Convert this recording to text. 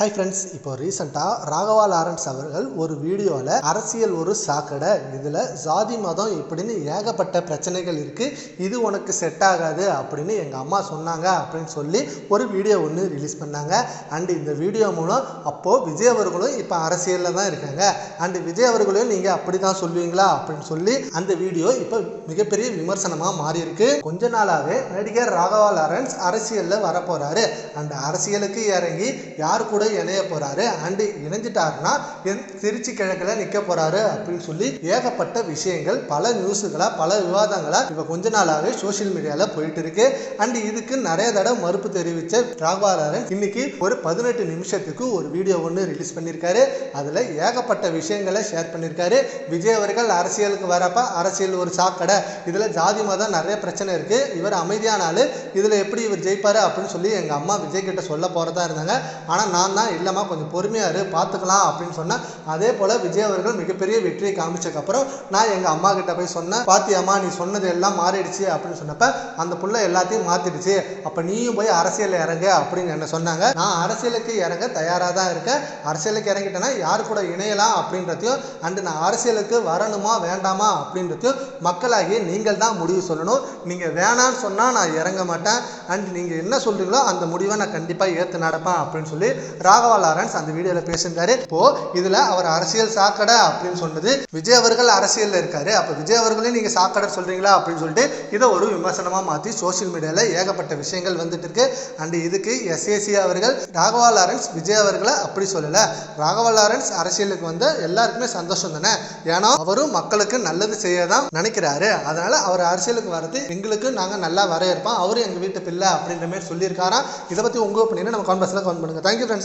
Hi friends, இப்போ ரீசெண்டாக Raghava Lawrence அவர்கள் ஒரு வீடியோவில் அரசியல் ஒரு சாக்கடை, இதில் ஜாதி மதம் இப்படின்னு ஏகப்பட்ட பிரச்சனைகள் இருக்குது, இது உனக்கு செட் ஆகாது அப்படின்னு எங்கள் அம்மா சொன்னாங்க அப்படின்னு சொல்லி ஒரு வீடியோ ஒன்று ரிலீஸ் பண்ணாங்க. அண்டு இந்த வீடியோ மூலம் அப்போது விஜய் அவர்களும் இப்போ அரசியலில் தான் இருக்காங்க, அண்டு விஜய் அவர்களையும் நீங்கள் அப்படி தான் சொல்லுவீங்களா அப்படின்னு சொல்லி அந்த வீடியோ இப்போ மிகப்பெரிய விமர்சனமாக மாறி இருக்கு. கொஞ்ச நாளாகவே நடிகர் ராகவா லாரன்ஸ் அரசியலில் வரப்போகிறாரு, அண்டு அரசியலுக்கு இறங்கி யார் கூட இணைய போறாரு, அண்டு இணைஞ்சிட்டாருன்னா திருச்சி கிழக்கில் நிற்க போறாரு அப்படின்னு சொல்லி ஏகப்பட்ட விஷயங்கள், பல நியூஸுகளா பல விவாதங்களா இப்ப கொஞ்ச நாளாவே சோசியல் மீடியால போயிட்டு இருக்கு. அண்ட் இதுக்கு நிறைய தடவை மறுப்பு தெரிவிச்ச ராகவா லாரன்ஸ் இன்னைக்கு ஒரு 18 நிமிஷத்துக்கு ஒரு வீடியோ ஒன்று ரிலீஸ் பண்ணியிருக்காரு. அதுல ஏகப்பட்ட விஷயங்களை ஷேர் பண்ணியிருக்காரு. விஜய் அவர்கள் அரசியலுக்கு வரப்ப அரசியல் ஒரு சாக்கடை, இதுல ஜாதி மதம் நிறைய பிரச்சனை இருக்கு, இவர் அமைதியான ஆளு, இதுல எப்படி இவர் ஜெயிப்பாரு அப்படின்னு சொல்லி எங்க அம்மா விஜய் கிட்ட சொல்ல போறதா இருந்தாங்க. ஆனா நான் தான் இல்லைம்மா கொஞ்சம் பொறுமையாக இரு பார்த்துக்கலாம் அப்படின்னு சொன்னேன். அதே போல் விஜய் அவர்கள் மிகப்பெரிய வெற்றியை காமிச்சதுக்கப்புறம் நான் எங்கள் அம்மா கிட்ட போய் சொன்னேன், பாத்தியம்மா நீ சொன்னது எல்லாம் மாறிடுச்சு அப்படின்னு சொன்னப்ப அந்த புள்ள எல்லாத்தையும் மாற்றிடுச்சு, அப்போ நீயும் போய் அரசியலில் இறங்க அப்படின்னு என்ன சொன்னாங்க. நான் அரசியலுக்கு இறங்க தயாராக தான் இருக்கேன், அரசியலுக்கு இறங்கிட்டேன்னா யார் கூட இணையலாம் அப்படின்றதையும், அண்டு நான் அரசியலுக்கு வரணுமா வேண்டாமா அப்படின்றதையும் மக்களாகிய நீங்கள் தான் முடிவு சொல்லணும். நீங்கள் வேணான்னு சொன்னால் நான் இறங்க மாட்டேன், அண்ட் நீங்கள் என்ன சொல்கிறீங்களோ அந்த முடிவை நான் கண்டிப்பாக ஏற்று நடப்பேன் அப்படின்னு சொல்லி ராகவா லாரன்ஸ் அந்த வீடியோல பேசியிருந்தாரு. இப்போ இதுல அவர் அரசியல் சாக்கடை அப்படின்னு சொன்னது, விஜய் அவர்கள் அரசியல்ல இருக்காரு, அப்ப விஜய் அவர்களையும் நீங்க சாக்கடை சொல்றீங்களா அப்படின்னு சொல்லிட்டு இதை ஒரு விமர்சனமா மாத்தி சோசியல் மீடியால ஏகப்பட்ட விஷயங்கள் வந்துட்டு இருக்கு. அண்ட் இதுக்கு எஸ்ஏசி அவர்கள் ராகவா லாரன்ஸ் விஜய் அவர்களை அப்படி சொல்லல, ராகவா லாரன்ஸ் அரசியலுக்கு வந்து எல்லாருக்குமே சந்தோஷம் தானே, ஏன்னா அவரும் மக்களுக்கு நல்லது செய்யதான் நினைக்கிறாரு, அதனால அவர் அரசியலுக்கு வர்றது எங்களுக்கு நாங்க நல்லா வரவேற்போம், அவரும் எங்க வீட்டு பிள்ளை அப்படின்ற மாதிரி சொல்லியிருக்காராம். இதை பத்தி உங்க ஒப்பீனியனை நம்ம கான்வர்ஸ்ல கமெண்ட் பண்ணுங்க. Thank you friends.